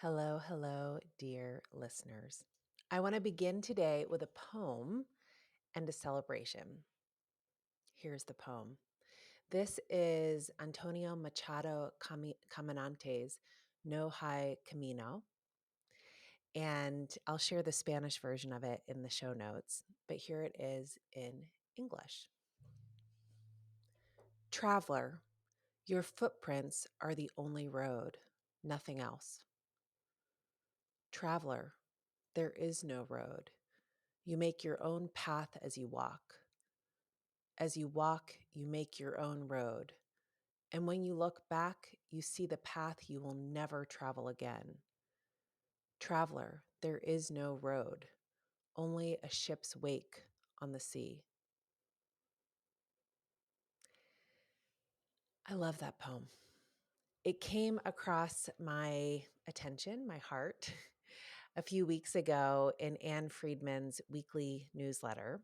Hello, hello, dear listeners. I want to begin today with a poem and a celebration. Here's the poem. This is Antonio Machado Caminante's No Hay Camino, and I'll share the Spanish version of it in the show notes, but here it is in English. Traveler, your footprints are the only road, nothing else. Traveler, there is no road. You make your own path as you walk. As you walk, you make your own road. And when you look back, you see the path you will never travel again. Traveler, there is no road, only a ship's wake on the sea. I love that poem. It came across my attention, my heart, a few weeks ago in Anne Friedman's weekly newsletter.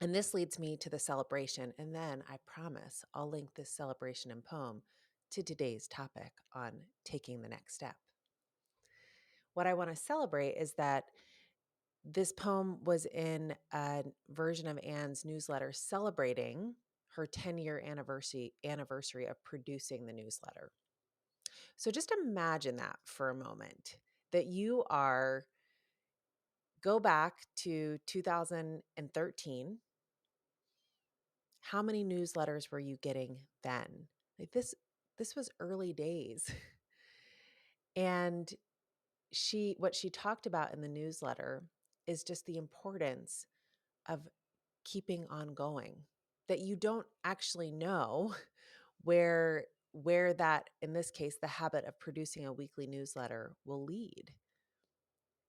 And this leads me to the celebration. And then I promise I'll link this celebration and poem to today's topic on taking the next step. What I want to celebrate is that this poem was in a version of Anne's newsletter celebrating her 10-year anniversary of producing the newsletter. So just imagine that for a moment, that go back to 2013. How many newsletters were you getting then? Like this was early days. And what she talked about in the newsletter is just the importance of keeping on going, that you don't actually know where that, in this case, the habit of producing a weekly newsletter will lead.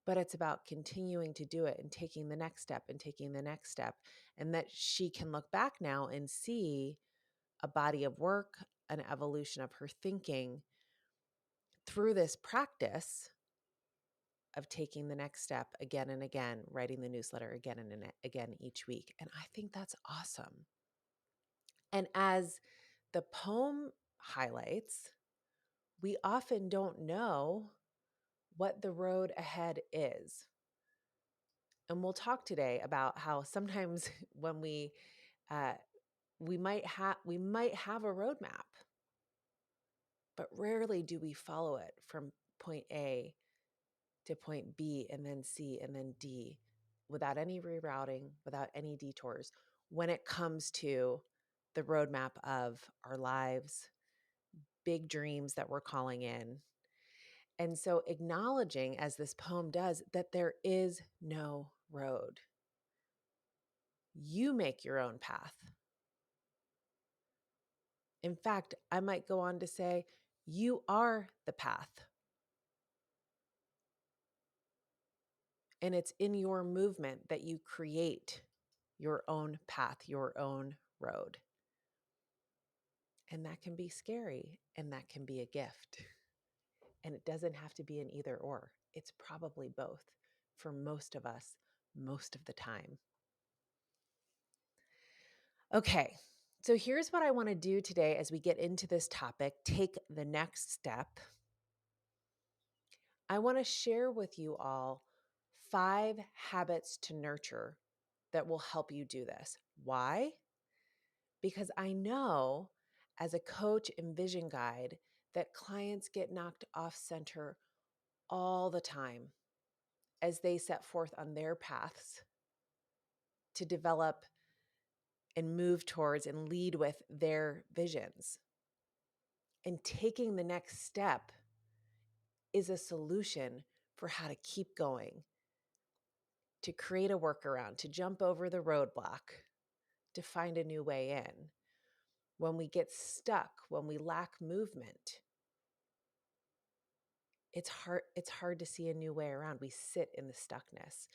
But it's about continuing to do it and taking the next step and taking the next step. And that she can look back now and see a body of work, an evolution of her thinking through this practice of taking the next step again and again, writing the newsletter again and again each week. And I think that's awesome. And as the poem highlights, we often don't know what the road ahead is. And we'll talk today about how sometimes when uh, we might have a roadmap, but rarely do we follow it from point A to point B and then C and then D without any rerouting, without any detours when it comes to the roadmap of our lives, big dreams that we're calling in. And so acknowledging, as this poem does, that there is no road. You make your own path. In fact, I might go on to say, you are the path. And it's in your movement that you create your own path, your own road. And that can be scary and that can be a gift. And it doesn't have to be an either or. It's probably both for most of us, most of the time. Okay, so here's what I want to do today as we get into this topic, take the next step. I want to share with you all 5 habits to nurture that will help you do this. Why? Because I know as a coach and vision guide that clients get knocked off center all the time as they set forth on their paths to develop and move towards and lead with their visions. And taking the next step is a solution for how to keep going, to create a workaround, to jump over the roadblock, to find a new way in. When we get stuck, when we lack movement, it's hard to see a new way around. We sit in the stuckness.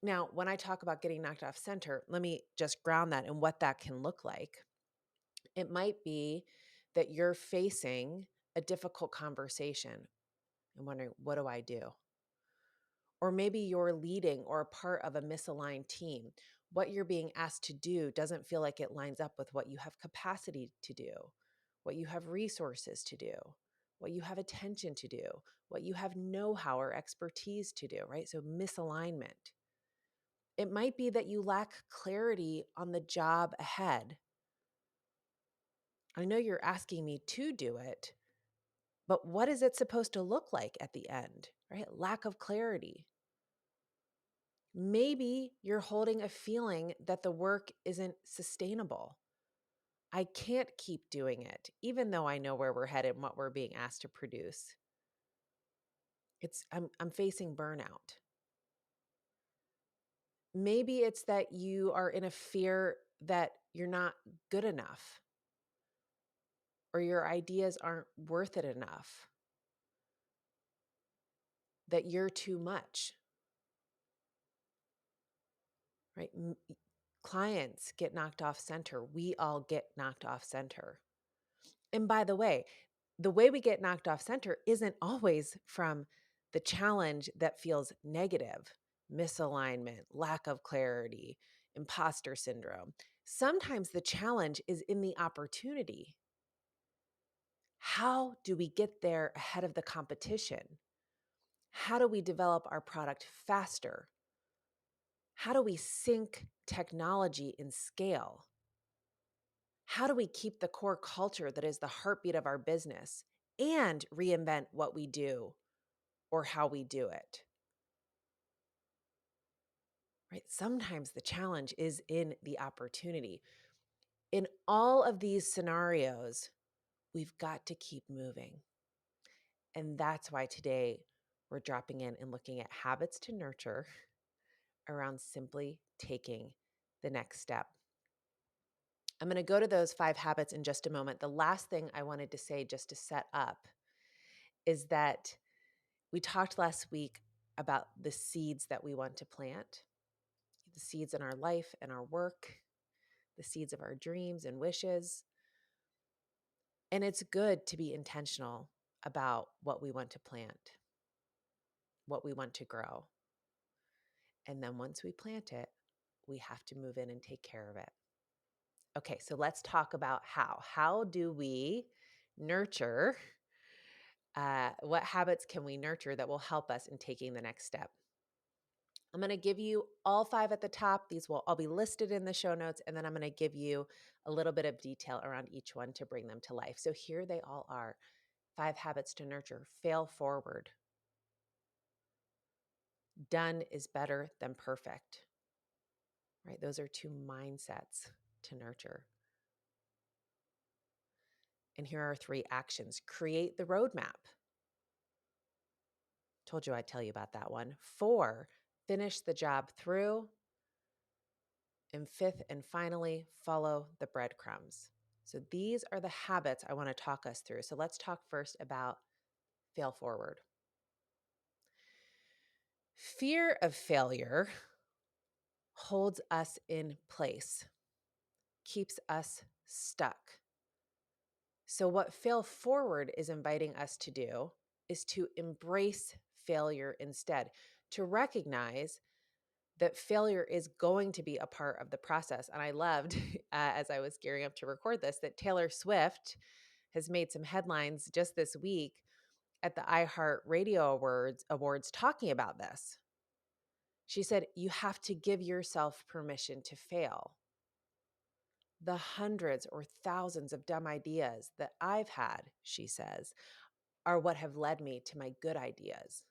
Now, when I talk about getting knocked off center, let me just ground that and what that can look like. It might be that you're facing a difficult conversation and wondering, what do I do? Or maybe you're leading or a part of a misaligned team. What you're being asked to do doesn't feel like it lines up with what you have capacity to do, what you have resources to do, what you have attention to do, what you have know-how or expertise to do, right? So misalignment. It might be that you lack clarity on the job ahead. I know you're asking me to do it, but what is it supposed to look like at the end, right? Lack of clarity. Maybe you're holding a feeling that the work isn't sustainable. I can't keep doing it, even though I know where we're headed and what we're being asked to produce. I'm facing burnout. Maybe it's that you are in a fear that you're not good enough or your ideas aren't worth it enough, that you're too much, right? Clients get knocked off center. We all get knocked off center. And by the way we get knocked off center isn't always from the challenge that feels negative, misalignment, lack of clarity, imposter syndrome. Sometimes the challenge is in the opportunity. How do we get there ahead of the competition? How do we develop our product faster? How do we sync technology and scale? How do we keep the core culture that is the heartbeat of our business and reinvent what we do or how we do it? Right? Sometimes the challenge is in the opportunity. In all of these scenarios, we've got to keep moving. And that's why today we're dropping in and looking at habits to nurture around simply taking the next step. I'm going to go to those 5 habits in just a moment. The last thing I wanted to say, just to set up, is that we talked last week about the seeds that we want to plant, the seeds in our life and our work, the seeds of our dreams and wishes. And it's good to be intentional about what we want to plant, what we want to grow. And then once we plant it, we have to move in and take care of it. Okay, so let's talk about how. How do we nurture? What habits can we nurture that will help us in taking the next step? I'm going to give you all 5 at the top. These will all be listed in the show notes, and then I'm going to give you a little bit of detail around each one to bring them to life. So here they all are. 5 habits to nurture. Fail forward. Done is better than perfect. Right? Those are 2 mindsets to nurture. And here are 3 actions. Create the roadmap. Told you I'd tell you about that one. 4, finish the job through. And 5th and finally, follow the breadcrumbs. So these are the habits I want to talk us through. So let's talk first about fail forward. Fear of failure holds us in place, keeps us stuck. So what fail forward is inviting us to do is to embrace failure instead, to recognize that failure is going to be a part of the process. And I loved, as I was gearing up to record this, that Taylor Swift has made some headlines just this week at the iHeart Radio Awards talking about this. She said, you have to give yourself permission to fail. The hundreds or thousands of dumb ideas that I've had, she says, are what have led me to my good ideas.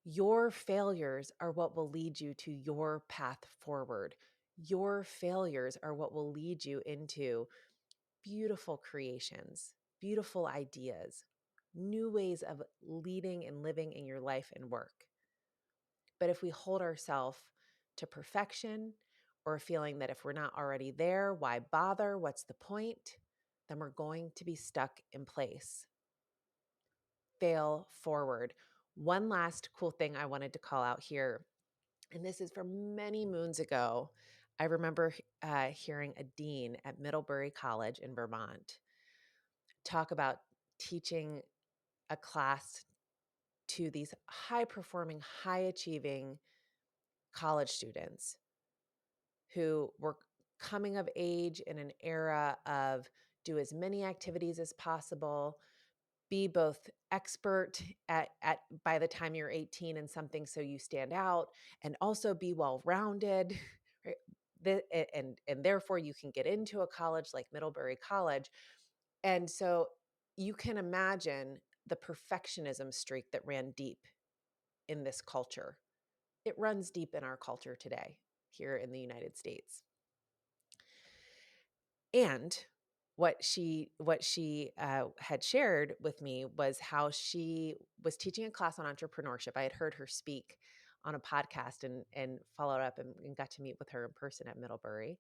Your failures are what will lead you to your path forward. Your failures are what will lead you into beautiful creations, beautiful ideas, new ways of leading and living in your life and work. But if we hold ourselves to perfection or feeling that if we're not already there, why bother? What's the point? Then we're going to be stuck in place. Fail forward. One last cool thing I wanted to call out here, and this is from many moons ago. I remember hearing a dean at Middlebury College in Vermont talk about teaching a class to these high-performing, high-achieving college students who were coming of age in an era of do as many activities as possible, be both expert at by the time you're 18 in something so you stand out, and also be well-rounded, right? And therefore you can get into a college like Middlebury College. And so you can imagine the perfectionism streak that ran deep in this culture. It runs deep in our culture today here in the United States. And what she had shared with me was how she was teaching a class on entrepreneurship. I had heard her speak on a podcast and followed up and got to meet with her in person at Middlebury.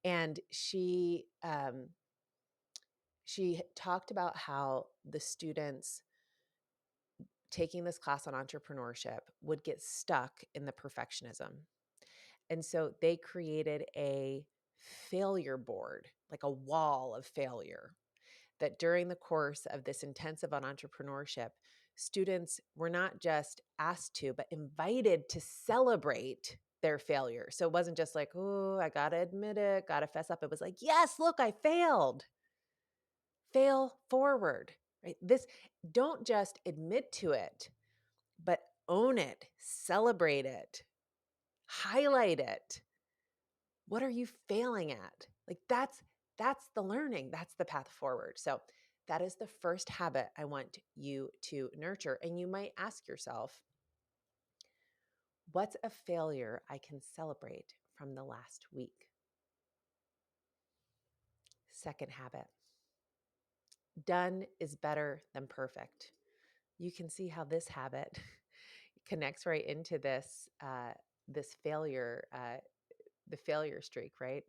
And she talked about how the students taking this class on entrepreneurship would get stuck in the perfectionism. And so they created a failure board, like a wall of failure, that during the course of this intensive on entrepreneurship, students were not just asked to, but invited to celebrate their failure. So it wasn't just like, oh, I got to admit it, got to fess up. It was like, yes, look, I failed. Fail forward, right? This, don't just admit to it, but own it, celebrate it, highlight it. What are you failing at? Like that's the learning. That's the path forward. So that is the first habit I want you to nurture. And you might ask yourself, what's a failure I can celebrate from the last week? Second habit, done is better than perfect. You can see how this habit connects right into this failure, the failure streak, right?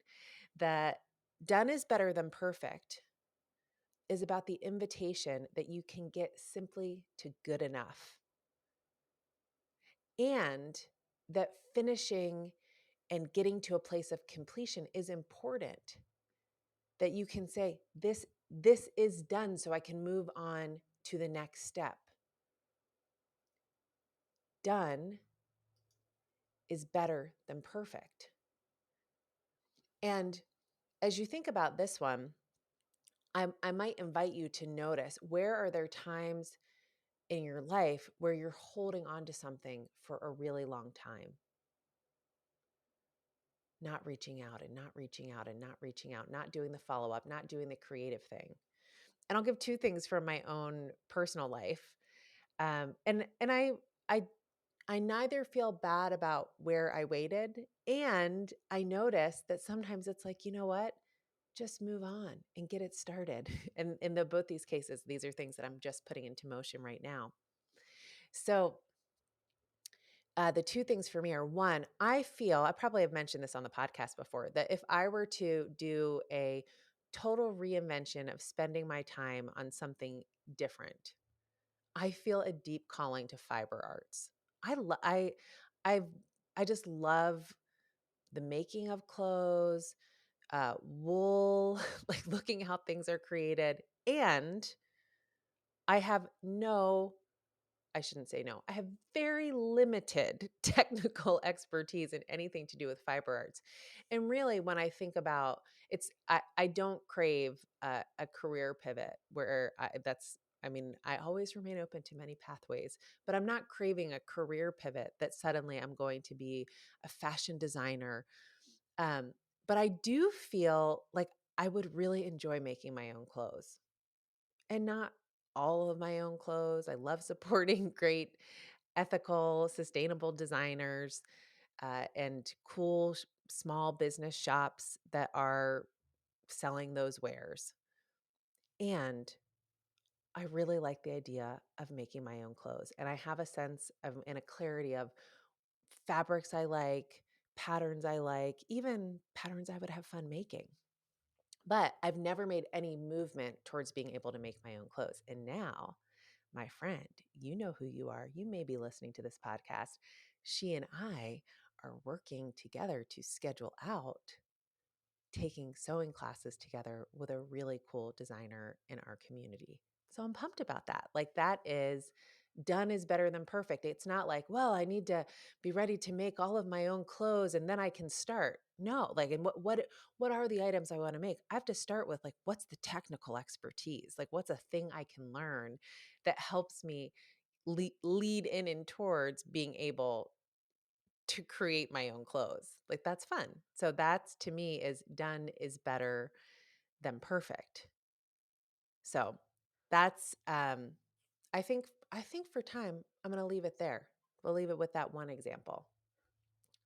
That done is better than perfect is about the invitation that you can get simply to good enough, and that finishing and getting to a place of completion is important, that you can say this is done so I can move on to the next step. Done is better than perfect. And as you think about this one, I might invite you to notice, where are there times in your life where you're holding on to something for a really long time? Not reaching out and not reaching out and not reaching out, not doing the follow up, not doing the creative thing. And I'll give two things from my own personal life. And I I neither feel bad about where I waited, and I noticed that sometimes it's like, you know what? Just move on and get it started. And in both these cases, these are things that I'm just putting into motion right now. So the two things for me are, one, I feel, I probably have mentioned this on the podcast before, that if I were to do a total reinvention of spending my time on something different, I feel a deep calling to fiber arts. I lo- I I just love the making of clothes, wool, like looking how things are created. And I have no I shouldn't say no. I have very limited technical expertise in anything to do with fiber arts. And really, when I think about I don't crave a career pivot I mean, I always remain open to many pathways, but I'm not craving a career pivot that suddenly I'm going to be a fashion designer. Um, but I do feel like I would really enjoy making my own clothes, and not all of my own clothes. I love supporting great, ethical, sustainable designers and cool small business shops that are selling those wares. And I really like the idea of making my own clothes. And I have a sense of and a clarity of fabrics I like, patterns I like, even patterns I would have fun making. But I've never made any movement towards being able to make my own clothes. And now, my friend, you know who you are. You may be listening to this podcast. She and I are working together to schedule out taking sewing classes together with a really cool designer in our community. So I'm pumped about that. Like Done is better than perfect. It's not like, well, I need to be ready to make all of my own clothes and then I can start. No, like, and what are the items I want to make? I have to start with like, what's the technical expertise? Like, what's a thing I can learn that helps me lead in and towards being able to create my own clothes. Like that's fun. So that's to me is done is better than perfect. So that's I think for time I'm going to leave it there. We'll leave it with that one example.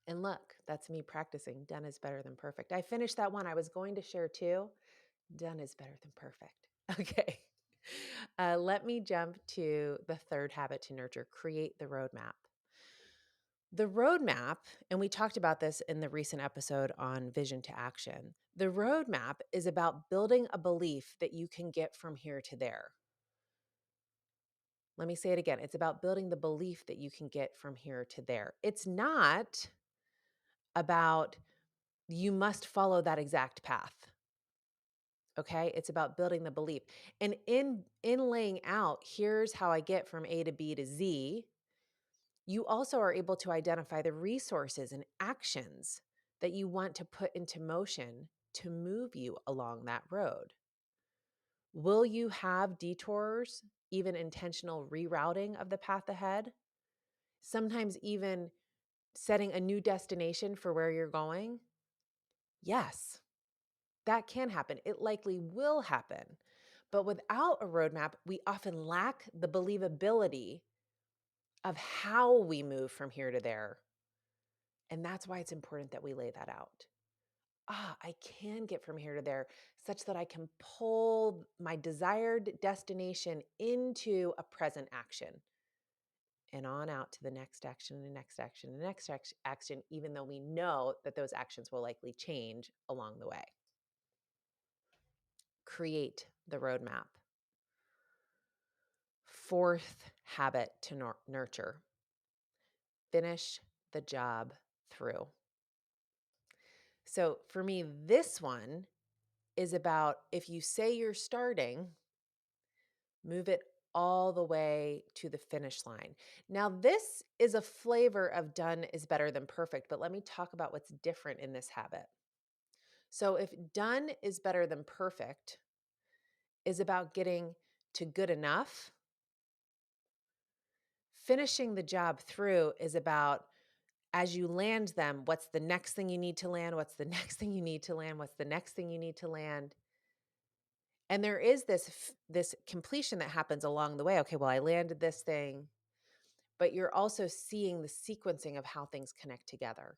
And look, that's me practicing done is better than perfect. I finished that one. I was going to share two. Done is better than perfect. Okay. Let me jump to the third habit to nurture, create the roadmap. The roadmap, and we talked about this in the recent episode on vision to action. The roadmap is about building a belief that you can get from here to there. Let me say it again. It's about building the belief that you can get from here to there. It's not about you must follow that exact path. Okay? It's about building the belief. And in laying out, here's how I get from A to B to Z, you also are able to identify the resources and actions that you want to put into motion to move you along that road. Will you have detours, even intentional rerouting of the path ahead? Sometimes even setting a new destination for where you're going? Yes, that can happen. It likely will happen. But without a roadmap, we often lack the believability of how we move from here to there. And that's why it's important that we lay that out. I can get from here to there such that I can pull my desired destination into a present action and on out to the next action, and the next action, and the next action, even though we know that those actions will likely change along the way. Create the roadmap. Fourth habit to nurture, finish the job through. So for me, this one is about if you say you're starting, move it all the way to the finish line. Now, this is a flavor of done is better than perfect, but let me talk about what's different in this habit. So, if done is better than perfect is about getting to good enough, finishing the job through is about as you land them, what's the next thing you need to land? What's the next thing you need to land? What's the next thing you need to land? And there is this completion that happens along the way. Okay, well, I landed this thing, but you're also seeing the sequencing of how things connect together.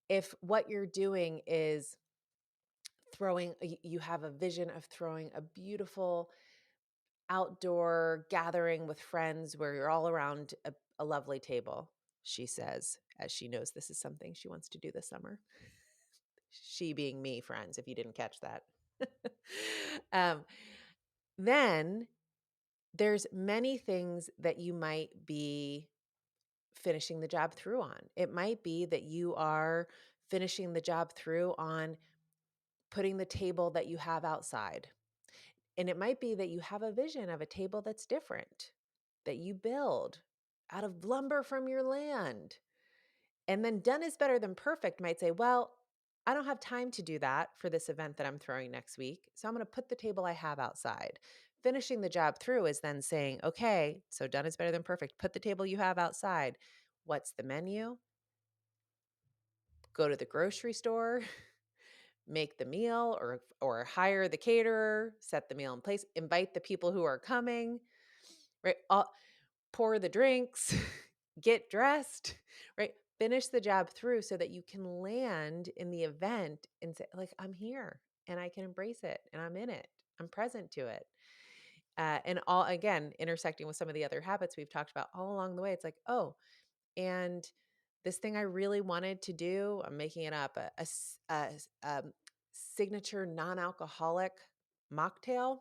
If what you're doing is you have a vision of throwing a beautiful outdoor gathering with friends where you're all around a lovely table, she says, as she knows this is something she wants to do this summer. She being me, friends, if you didn't catch that. um, then there's many things that you might be finishing the job through on. It might be that you are finishing the job through on putting the table that you have outside. And it might be that you have a vision of a table that's different, that you build out of lumber from your land. And then done is better than perfect might say, well, I don't have time to do that for this event that I'm throwing next week. So I'm going to put the table I have outside. Finishing the job through is then saying, okay, so done is better than perfect. Put the table you have outside. What's the menu? Go to the grocery store, make the meal or hire the caterer, set the meal in place, invite the people who are coming, right? Pour the drinks, get dressed, right? Finish the job through so that you can land in the event and say, like, I'm here and I can embrace it and I'm in it. I'm present to it. And all, again, intersecting with some of the other habits we've talked about all along the way. It's like, oh, and this thing I really wanted to do, I'm making it up, signature non-alcoholic mocktail.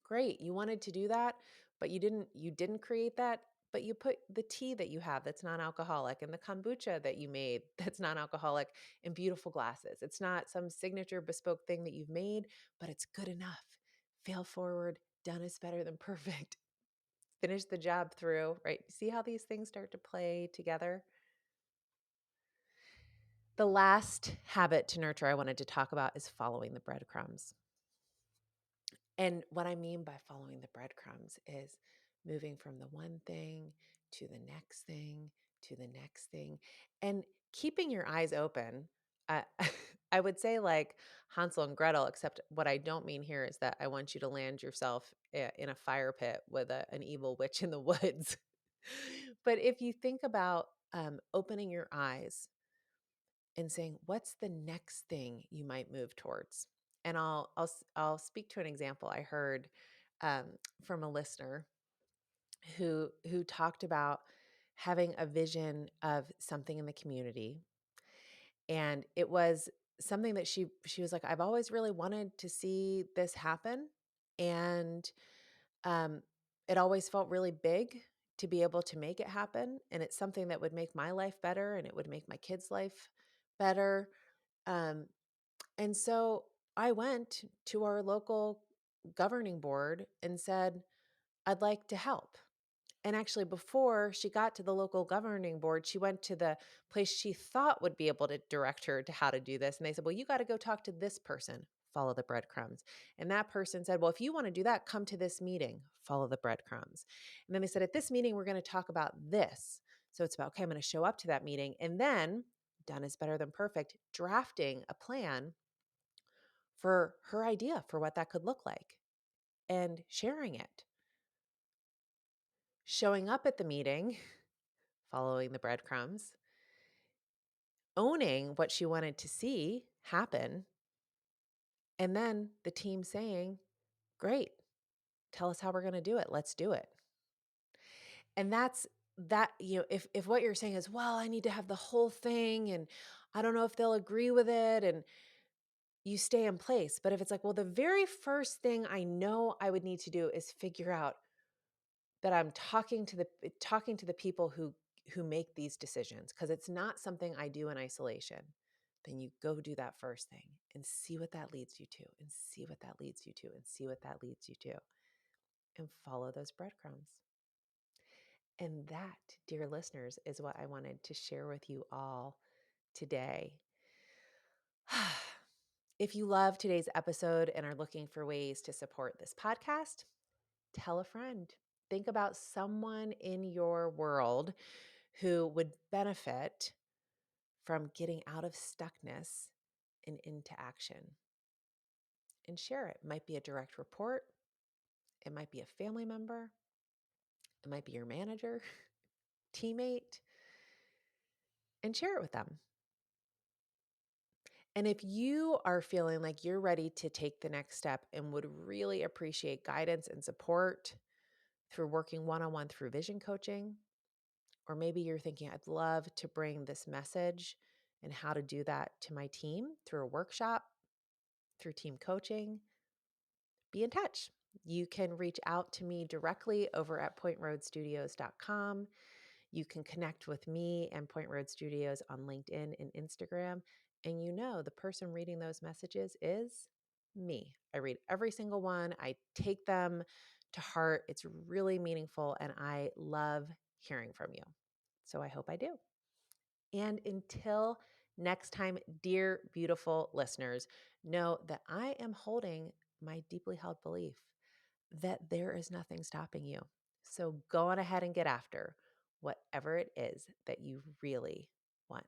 Great. You wanted to do that, but you didn't create that, but you put the tea that you have that's non-alcoholic and the kombucha that you made that's non-alcoholic in beautiful glasses. It's not some signature bespoke thing that you've made, but it's good enough. Fail forward, done is better than perfect. finish the job through, right? See how these things start to play together? The last habit to nurture I wanted to talk about is following the breadcrumbs. And what I mean by following the breadcrumbs is moving from the one thing to the next thing to the next thing and keeping your eyes open. Uh, I would say like Hansel and Gretel, except what I don't mean here is that I want you to land yourself in a fire pit with an evil witch in the woods. But if you think about opening your eyes and saying, "What's the next thing you might move towards?" And I'll speak to an example I heard from a listener who talked about having a vision of something in the community, and it was something that she was like, "I've always really wanted to see this happen," and um, it always felt really big to be able to make it happen, and it's something that would make my life better, and it would make my kids' life better. Um, And so I went to our local governing board and said, I'd like to help. And actually, before she got to the local governing board, she went to the place she thought would be able to direct her to how to do this. And they said, well, you got to go talk to this person, follow the breadcrumbs. And that person said, well, if you want to do that, come to this meeting, follow the breadcrumbs. And then they said, at this meeting, we're going to talk about this. So it's about, okay, I'm going to show up to that meeting. And then, done is better than perfect, drafting a plan for her idea for what that could look like and sharing it. Showing up at the meeting, following the breadcrumbs, owning what she wanted to see happen, and then the team saying, great, tell us how we're going to do it. Let's do it. And that's that, if what you're saying is, well, I need to have the whole thing and I don't know if they'll agree with it, and you stay in place. But if it's like, well, the very first thing I know I would need to do is figure out that I'm talking to the people who make these decisions, because it's not something I do in isolation. Then you go do that first thing and see what that leads you to, and see what that leads you to, and see what that leads you to, and follow those breadcrumbs. And that, dear listeners, is what I wanted to share with you all today. If you love today's episode and are looking for ways to support this podcast, tell a friend. Think about someone in your world who would benefit from getting out of stuckness and into action, and share it. It might be a direct report, it might be a family member, it might be your manager, teammate, and share it with them. And if you are feeling like you're ready to take the next step and would really appreciate guidance and support through working one-on-one through vision coaching, or maybe you're thinking, I'd love to bring this message and how to do that to my team through a workshop, through team coaching, be in touch. You can reach out to me directly over at pointroadstudios.com. You can connect with me and Point Road Studios on LinkedIn and Instagram. And the person reading those messages is me. I read every single one. I take them to heart. It's really meaningful, and I love hearing from you. So I hope I do. And until next time, dear, beautiful listeners, know that I am holding my deeply held belief that there is nothing stopping you. So go on ahead and get after whatever it is that you really want.